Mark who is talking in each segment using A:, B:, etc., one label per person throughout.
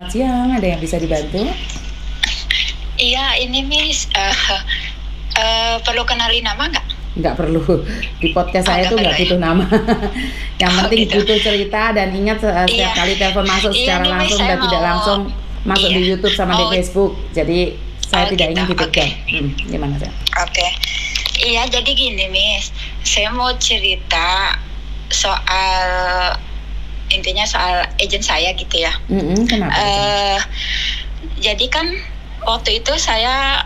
A: Siang, ada yang bisa dibantu?
B: Iya, ini Miss, perlu kenalin nama nggak?
A: Nggak perlu. Di podcast saya
B: Nggak
A: tuh
B: perlu
A: nggak
B: ya?
A: butuh nama. Yang penting
B: Gitu.
A: butuh cerita dan ingat
B: Iya,
A: setiap kali telepon masuk
B: iya
A: secara
B: nih Miss,
A: langsung
B: saya
A: dan tidak
B: mau,
A: langsung masuk
B: iya,
A: di YouTube sama di
B: oh,
A: Facebook. Jadi saya tidak
B: gitu,
A: ingin
B: oke,
A: dipegang. Gimana sih?
B: oke. Iya, jadi gini Miss, saya mau cerita soal, intinya soal agent saya gitu ya.
A: Kenapa itu?
B: Jadi kan waktu itu saya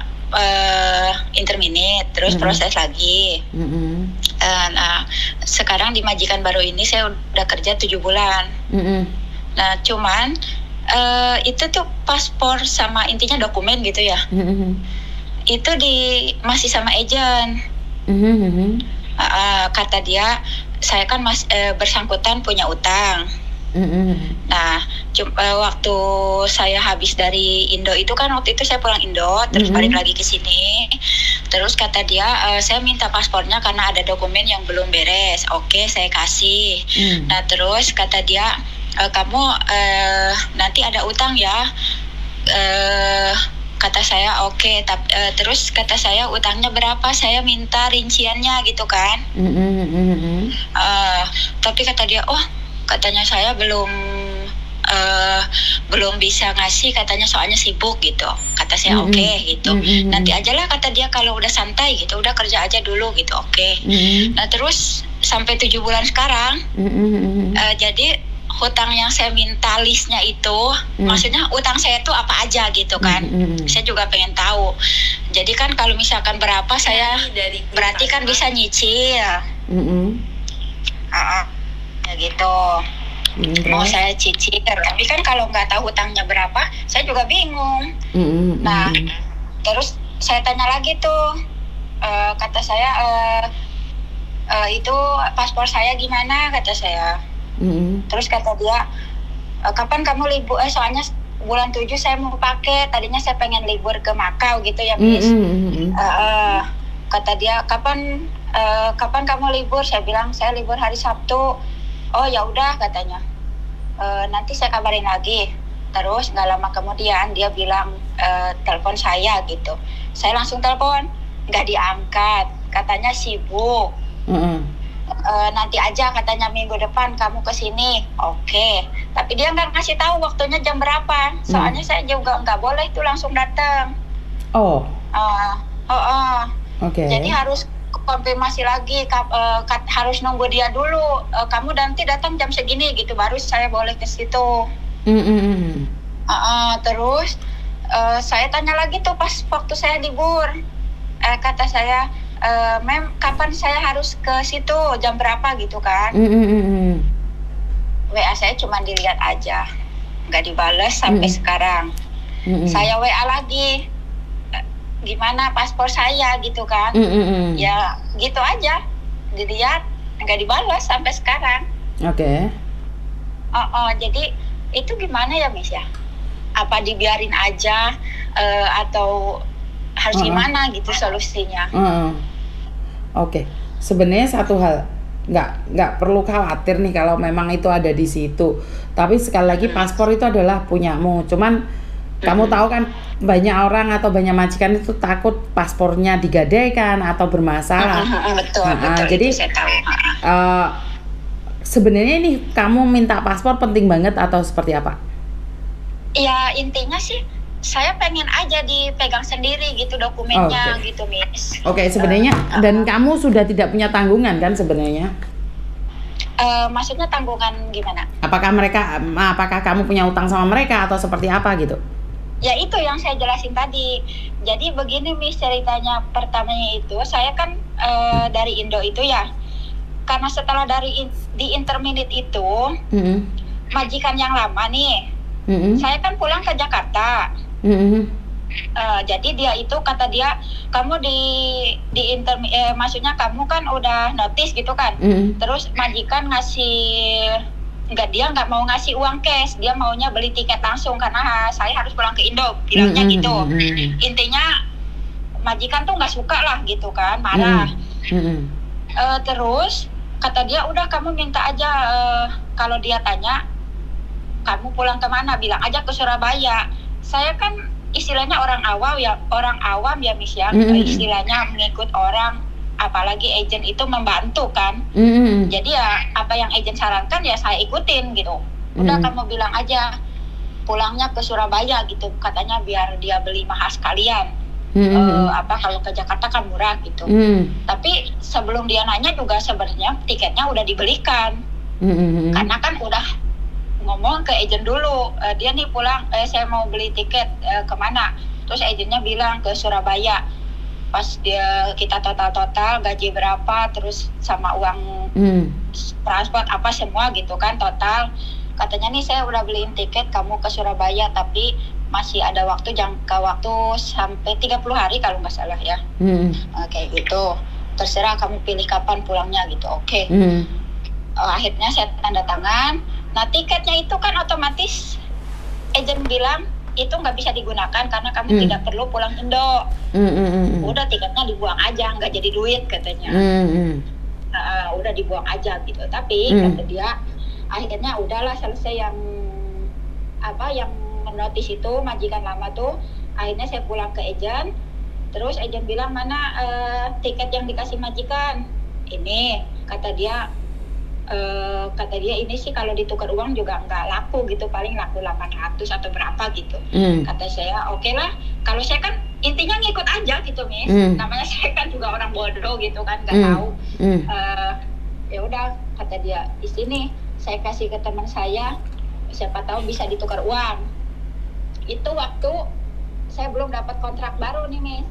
B: interminate, terus proses lagi. Nah, sekarang di majikan baru ini saya udah kerja 7 bulan. Nah, cuman itu tuh paspor sama intinya dokumen gitu ya. Itu masih sama agent. Kata dia, saya kan bersangkutan punya utang. Nah, waktu saya habis dari Indo itu kan waktu itu saya pulang Indo, terus balik lagi ke sini. Terus kata dia, saya minta paspornya karena ada dokumen yang belum beres. Oke, saya kasih. Nah, terus kata dia, kamu nanti ada utang ya. Kata saya oke, terus kata saya utangnya berapa, saya minta rinciannya gitu kan. Tapi kata dia, katanya saya belum bisa ngasih, katanya soalnya sibuk gitu. Kata saya oke gitu. Nanti aja lah kata dia, kalau udah santai gitu, udah kerja aja dulu gitu. Oke. Nah, terus sampai 7 bulan sekarang, jadi hutang yang saya minta listnya itu, maksudnya utang saya tuh apa aja gitu kan. Saya juga pengen tahu. Jadi kan kalau misalkan berapa saya berarti kan bisa nyicil. Ya gitu. Mau saya cicil, tapi kan kalau nggak tahu hutangnya berapa, saya juga bingung. Nah, terus saya tanya lagi tuh, kata saya, itu paspor saya gimana, kata saya. Terus kata dia, kapan kamu libur? Soalnya bulan 7 saya mau pakai, tadinya saya pengen libur ke Makau gitu ya, Miss. Kata dia, kapan kamu libur? Saya bilang saya libur hari Sabtu. Oh ya udah, katanya, nanti saya kabarin lagi. Terus nggak lama kemudian dia bilang, telepon saya gitu. Saya langsung telepon, nggak diangkat, katanya sibuk. Nanti aja katanya minggu depan kamu kesini. Oke. Tapi dia nggak ngasih tahu waktunya jam berapa. Soalnya saya juga nggak boleh itu langsung datang.
A: Oke.
B: Jadi harus konfirmasi lagi, harus nunggu dia dulu. Kamu nanti datang jam segini gitu, baru saya boleh ke situ. Terus saya tanya lagi tuh pas waktu saya libur, kata saya, Mem, kapan saya harus ke situ, jam berapa gitu kan. WA saya cuma dilihat aja, nggak dibales sampai sekarang. Saya WA lagi, gimana paspor saya gitu kan. Ya gitu aja, dilihat nggak dibalas sampai sekarang.
A: Oke.
B: Jadi itu gimana ya, Miss ya? Apa dibiarin aja, atau harus gimana gitu solusinya?
A: Oke. Sebenarnya satu hal, nggak perlu khawatir nih kalau memang itu ada di situ. Tapi sekali lagi paspor itu adalah punyamu. Cuman kamu tahu kan, banyak orang atau banyak majikan itu takut paspornya digadaikan atau bermasalah.
B: Betul.
A: Jadi
B: saya tahu.
A: Sebenarnya ini kamu minta paspor penting banget atau seperti apa?
B: Ya intinya sih saya pengen aja dipegang sendiri gitu dokumennya.
A: Oke.
B: Gitu, Miss.
A: Oke, sebenarnya dan kamu sudah tidak punya tanggungan kan sebenarnya?
B: Maksudnya tanggungan gimana?
A: Apakah kamu punya utang sama mereka atau seperti apa gitu?
B: Ya itu yang saya jelasin tadi. Jadi begini, Miss, ceritanya. Pertamanya itu saya kan dari Indo itu ya, karena setelah di interminate itu, majikan yang lama nih, saya kan pulang ke Jakarta. Jadi dia itu, kata dia, kamu maksudnya kamu kan udah notice gitu kan. Terus majikan dia nggak mau ngasih uang cash, dia maunya beli tiket langsung karena saya harus pulang ke Indo, bilangnya gitu. Intinya majikan tuh nggak suka lah gitu kan, marah. Terus kata dia, udah kamu minta aja, kalau dia tanya kamu pulang kemana? Bilang aja ke Surabaya. Saya kan istilahnya orang awam ya Miss ya. Istilahnya mengikut orang, apalagi agent itu membantu kan. Jadi ya apa yang agent sarankan ya saya ikutin gitu. Udah kamu bilang aja pulangnya ke Surabaya gitu, katanya biar dia beli mahal sekalian. Kalau ke Jakarta kan murah gitu. Tapi sebelum dia nanya juga sebenarnya tiketnya udah dibelikan. Karena kan udah ngomong ke agent dulu, dia nih pulang, saya mau beli tiket kemana. Terus agentnya bilang ke Surabaya. Pas kita total gaji berapa, terus sama uang transport apa semua gitu kan total. Katanya nih saya udah beliin tiket kamu ke Surabaya, tapi masih ada jangka waktu sampai 30 hari kalau nggak salah ya. Kayak gitu. Terserah kamu pilih kapan pulangnya gitu. Oke. Akhirnya saya tanda tangan. Nah tiketnya itu kan otomatis agent bilang itu nggak bisa digunakan karena kamu tidak perlu pulang Indo. Udah tiketnya dibuang aja, nggak jadi duit katanya. Udah dibuang aja gitu. Tapi kata dia akhirnya udahlah selesai yang notis itu majikan lama tuh. Akhirnya saya pulang ke agent. Terus agent bilang mana tiket yang dikasih majikan? Ini kata dia ini sih kalau ditukar uang juga nggak laku gitu, paling laku 800 atau berapa gitu. Kata saya oke lah, kalau saya kan intinya ngikut aja gitu Miss. Namanya saya kan juga orang bodoh gitu kan, nggak tahu. Ya udah kata dia, di sini saya kasih ke teman saya, siapa tahu bisa ditukar uang. Itu waktu saya belum dapat kontrak baru nih Miss.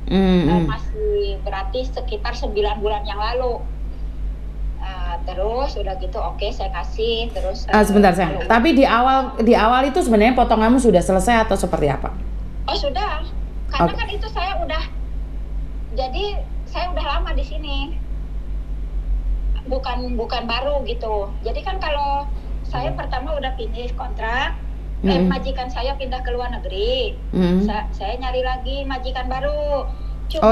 B: Masih berarti sekitar 9 bulan yang lalu. Terus udah gitu oke, saya kasih terus.
A: Sebentar sayang. Tapi di awal itu sebenarnya potonganmu sudah selesai atau seperti apa?
B: Oh sudah, karena kan itu saya udah lama di sini, bukan baru gitu. Jadi kan kalau saya pertama udah finish kontrak, majikan saya pindah ke luar negeri, saya nyari lagi majikan baru.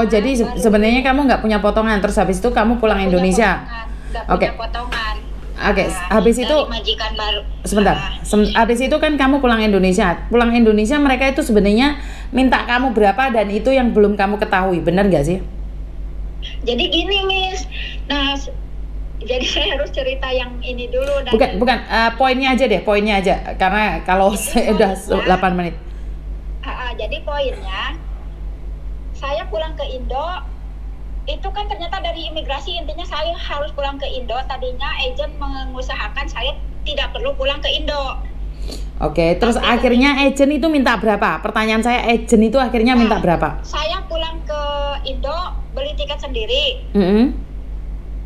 A: Jadi sebenarnya kamu nggak punya potongan, terus habis itu kamu pulang Indonesia.
B: Nggak punya potongan.
A: Habis itu
B: majikan baru.
A: Sebentar. Habis itu kan kamu pulang Indonesia. Pulang Indonesia mereka itu sebenarnya minta kamu berapa dan itu yang belum kamu ketahui, benar nggak sih?
B: Jadi gini Miss. Nah, jadi saya harus cerita yang ini dulu.
A: Bukan. Poinnya aja karena kalau saya udah 8 menit.
B: Jadi poinnya, saya pulang ke Indo. Itu kan ternyata dari imigrasi, intinya saya harus pulang ke Indo. Tadinya agent mengusahakan saya tidak perlu pulang ke Indo.
A: Oke, terus akhirnya agent itu minta berapa? Pertanyaan saya, agent itu akhirnya minta berapa?
B: Saya pulang ke Indo, beli tiket sendiri.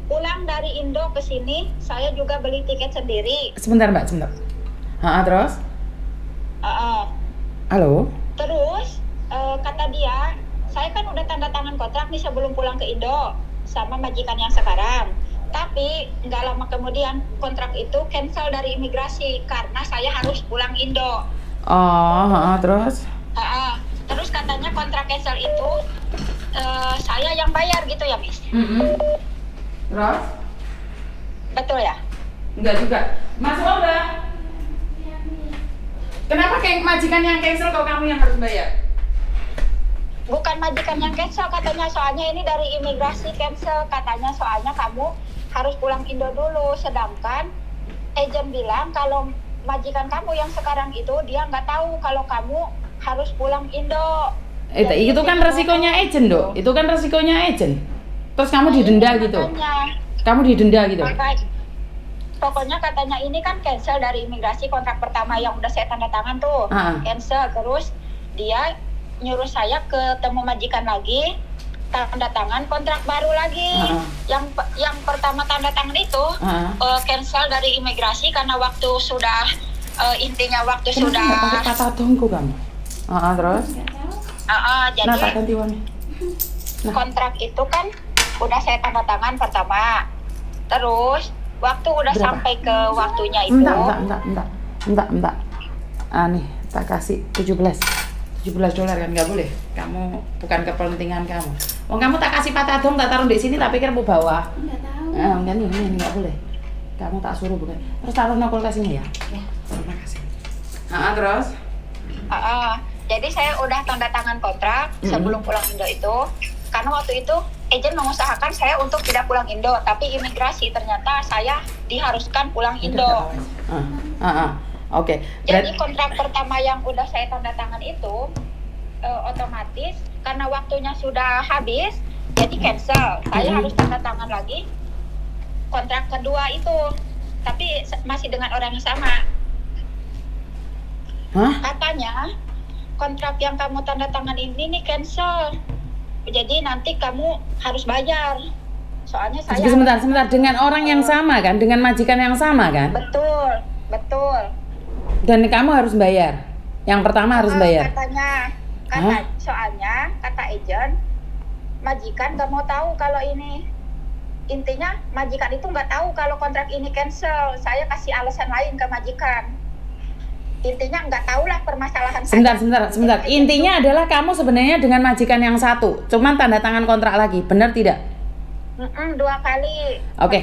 B: Pulang dari Indo ke sini, saya juga beli tiket sendiri.
A: Sebentar Mbak, terus? Halo?
B: Terus, kata dia, saya kan udah tanda tangan kontrak nih sebelum pulang ke Indo sama majikan yang sekarang. Tapi nggak lama kemudian kontrak itu cancel dari imigrasi karena saya harus pulang Indo.
A: Terus?
B: Terus katanya kontrak cancel itu saya yang bayar gitu ya Miss?
A: Terus?
B: Betul ya?
A: Enggak juga. Mas Olga, kenapa majikan yang cancel kalau kamu yang harus bayar?
B: Bukan majikan yang cancel katanya, soalnya ini dari imigrasi cancel katanya, soalnya kamu harus pulang Indo dulu. Sedangkan agent bilang kalau majikan kamu yang sekarang itu dia nggak tahu kalau kamu harus pulang Indo.
A: Itu kan resikonya agent dong. Itu kan resikonya agent. Terus kamu didenda gitu. Kamu didenda gitu.
B: Pokoknya katanya ini kan cancel dari imigrasi, kontrak pertama yang udah saya tanda tangan tuh cancel. Terus dia nyuruh saya ketemu majikan lagi, tanda tangan kontrak baru lagi. Yang pertama tanda tangan itu cancel dari imigrasi karena waktu sudah intinya waktu sudah
A: pakai kata tunggu kamu. Terus?
B: Jadi kontrak itu kan udah saya tanda tangan pertama. Terus waktu udah berapa? Sampai ke waktunya itu.
A: Enggak. Nih, tak kasih $17 kan, nggak boleh. Kamu bukan kepentingan kamu. Kamu tak kasih patadong, tak taruh di sini, tak pikir mau bawa.
C: Nggak tahu.
A: Enggak nih, nggak boleh. Kamu tak suruh bukan. Terus taruh kulkas ini ya. Terima kasih. Terus?
B: Jadi saya udah tanda tangan kontrak sebelum pulang Indo itu, karena waktu itu agen mengusahakan saya untuk tidak pulang Indo, tapi imigrasi ternyata saya diharuskan pulang Indo.
A: Oke.
B: Jadi kontrak pertama yang udah saya tanda tangan itu otomatis karena waktunya sudah habis, jadi cancel. Saya harus tanda tangan lagi kontrak kedua itu, tapi masih dengan orang yang sama. Katanya kontrak yang kamu tanda tangan ini nih cancel, jadi nanti kamu harus bayar. Soalnya saya
A: sebentar dengan orang yang sama kan, dengan majikan yang sama kan?
B: Betul.
A: Dan kamu harus bayar. Yang pertama harus bayar.
B: Soalnya kata agent, majikan gak mau tahu kalau ini. Intinya majikan itu nggak tahu kalau kontrak ini cancel. Saya kasih alasan lain ke majikan. Intinya nggak tahu lah permasalahan saya.
A: Sebentar. Intinya adalah kamu sebenarnya dengan majikan yang satu, cuman tanda tangan kontrak lagi, benar tidak?
B: 2 kali.
A: Oke.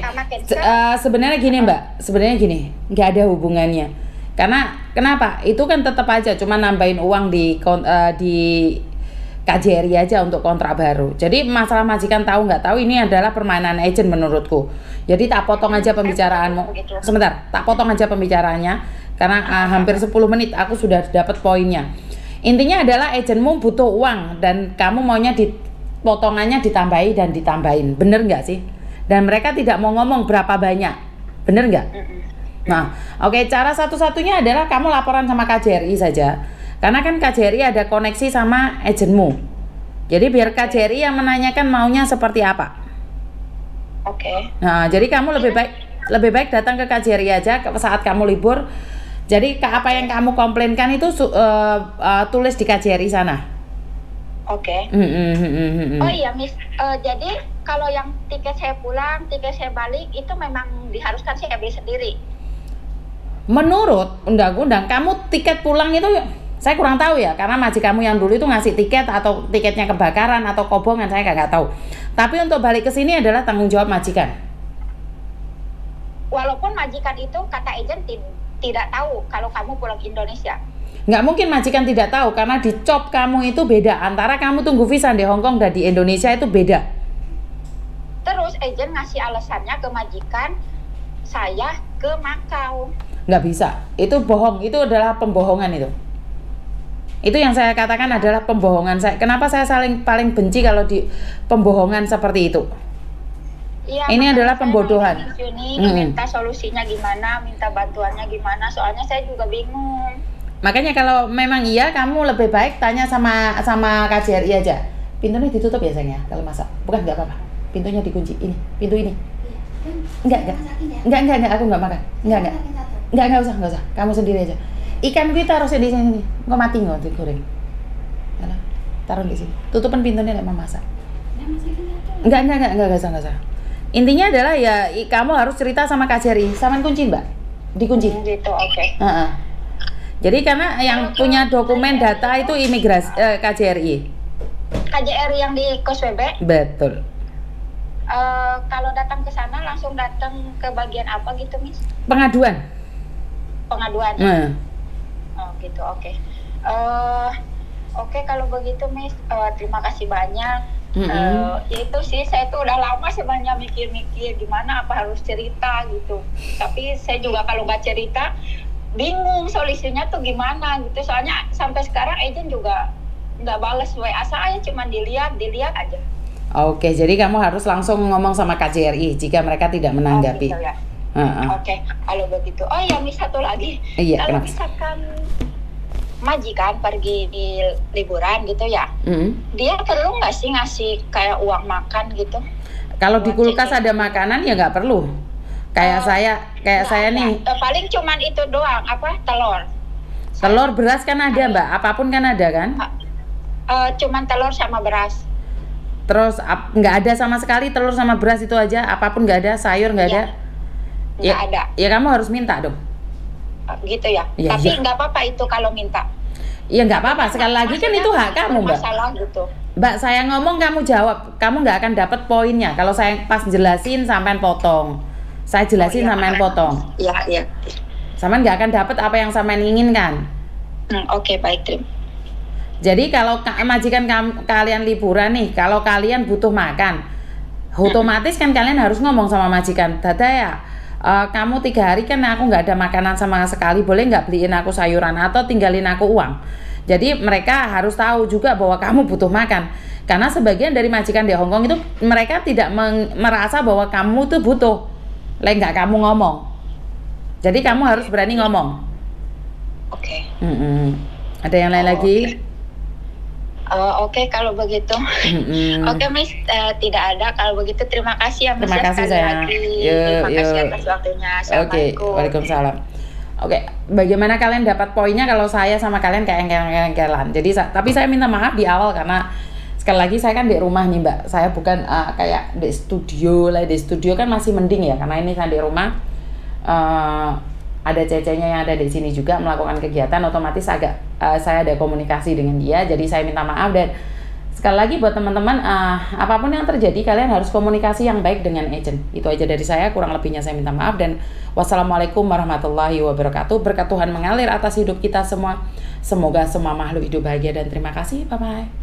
A: Sebenarnya gini Mbak, nggak ada hubungannya. Karena kenapa? Itu kan tetap aja cuma nambahin uang di KJRI aja untuk kontrak baru. Jadi masalah majikan tahu nggak tahu ini adalah permainan agent menurutku. Jadi tak potong aja pembicaraanmu. Sebentar, tak potong aja pembicaraannya karena hampir 10 menit aku sudah dapat poinnya. Intinya adalah agentmu butuh uang dan kamu maunya potongannya ditambahin. Bener nggak sih? Dan mereka tidak mau ngomong berapa banyak. Bener nggak? Nah, oke, cara satu-satunya adalah kamu laporan sama KJRI saja. Karena kan KJRI ada koneksi sama agentmu. Jadi biar KJRI yang menanyakan maunya seperti apa.
B: Oke.
A: Nah, jadi kamu lebih baik datang ke KJRI aja saat kamu libur. Jadi apa yang kamu komplainkan itu tulis di KJRI sana.
B: Oke. Oh iya, Miss. Jadi kalau yang tiket saya pulang, tiket saya balik itu memang diharuskan saya beli sendiri.
A: Menurut undang-undang, kamu tiket pulang itu saya kurang tahu ya, karena majikanmu yang dulu itu ngasih tiket atau tiketnya kebakaran atau kobongan, saya nggak tahu. Tapi untuk balik ke sini adalah tanggung jawab majikan.
B: Walaupun majikan itu kata agent tidak tahu kalau kamu pulang Indonesia.
A: Nggak mungkin majikan tidak tahu karena di job kamu itu beda. Antara kamu tunggu visa di Hong Kong dan di Indonesia itu beda.
B: Terus agent ngasih alasannya ke majikan saya ke Makau.
A: Nggak bisa, itu bohong, itu adalah pembohongan itu. Itu yang saya katakan adalah pembohongan. Kenapa saya paling benci kalau di pembohongan seperti itu?
B: Ya,
A: ini adalah pembodohan.
B: Minta solusinya gimana, minta bantuannya gimana, soalnya saya juga bingung.
A: Makanya kalau memang iya, kamu lebih baik tanya sama KJRI aja. Pintunya ditutup ya sayang ya kalau masak? Bukan, nggak apa-apa. Pintunya dikunci. Ini, pintu ini. Enggak, aku nggak makan. Enggak usah. Kamu sendiri aja. Ikan kita harusnya di sini. Nggak mati nggak digoreng. Yalah, taruh di sini. Tutupin pintunya lek masak. Enggak usah. Intinya adalah ya kamu harus cerita sama KJRI. Sama kunci Mbak. Dikunci.
B: Gitu, oke.
A: Jadi karena yang punya dokumen data itu imigrasi KJRI.
B: KJRI yang di KSWB?
A: Betul.
B: Kalau datang ke sana langsung datang ke bagian apa gitu, Miss?
A: Pengaduan.
B: Oh gitu, oke. Oke, kalau begitu Miss, terima kasih banyak. Itu sih saya tuh udah lama sebenarnya mikir-mikir gimana apa harus cerita gitu. Tapi saya juga kalau nggak cerita bingung solusinya tuh gimana gitu. Soalnya sampai sekarang agent juga nggak balas WA saya, cuma dilihat aja.
A: Oke, jadi kamu harus langsung ngomong sama KJRI jika mereka tidak menanggapi.
B: Oh, gitu ya. Oke, kalau begitu. Oh ya, Miss, satu lagi.
A: Iya,
B: kalau
A: kenapa?
B: misalkan majikan pergi di liburan gitu ya, dia perlu nggak sih ngasih kayak uang makan gitu?
A: Kalau di kulkas ada makanan ya nggak perlu. Kayak saya nih.
B: Paling cuman itu doang, telur.
A: Telur, beras kan ada Mbak, apapun kan ada kan?
B: Cuman telur sama beras.
A: Terus nggak ada sama sekali telur sama beras itu aja, apapun nggak ada, sayur nggak ada.
B: Nggak ada.
A: Ya kamu harus minta dong.
B: Gitu ya. Tapi nggak apa-apa itu kalau minta.
A: Iya nggak apa-apa. Sekali lagi kan itu hak kamu Mbak.
B: Masalah gitu.
A: Mbak, saya ngomong kamu jawab, kamu nggak akan dapat poinnya. Kalau saya pas jelasin sampean potong. Saya jelasin sampean potong.
B: Iya.
A: Sampean nggak akan dapat apa yang sampean inginkan.
B: Oke, baik, Trim.
A: Jadi kalau majikan kalian liburan nih, kalau kalian butuh makan, otomatis kan kalian harus ngomong sama majikan, Dada ya, kamu 3 hari kan aku nggak ada makanan sama sekali, boleh nggak beliin aku sayuran atau tinggalin aku uang. Jadi mereka harus tahu juga bahwa kamu butuh makan. Karena sebagian dari majikan di Hongkong itu mereka tidak merasa bahwa kamu tuh butuh, nggak kamu ngomong. Jadi kamu harus berani ngomong.
B: Oke.
A: Ada yang lain lagi?
B: Oke, kalau begitu. Oke, Miss, tidak ada. Kalau begitu terima kasih ya, Miss.
A: Terima kasih, sayang.
B: Terima kasih atas waktunya.
A: Oke, waalaikumsalam. Oke, bagaimana kalian dapat poinnya kalau saya sama kalian kayak engkel-engkelan. Jadi tapi saya minta maaf di awal karena sekali lagi saya kan di rumah nih, Mbak. Saya bukan kayak di studio lah. Di studio kan masih mending ya, karena ini saya di rumah. Ada cecenya yang ada di sini juga melakukan kegiatan, otomatis agak saya ada komunikasi dengan dia, jadi saya minta maaf. Dan sekali lagi buat teman-teman, apapun yang terjadi kalian harus komunikasi yang baik dengan agent. Itu aja dari saya, kurang lebihnya saya minta maaf. Dan wassalamualaikum warahmatullahi wabarakatuh. Berkat Tuhan mengalir atas hidup kita semua. Semoga semua makhluk hidup bahagia dan terima kasih. Bye bye.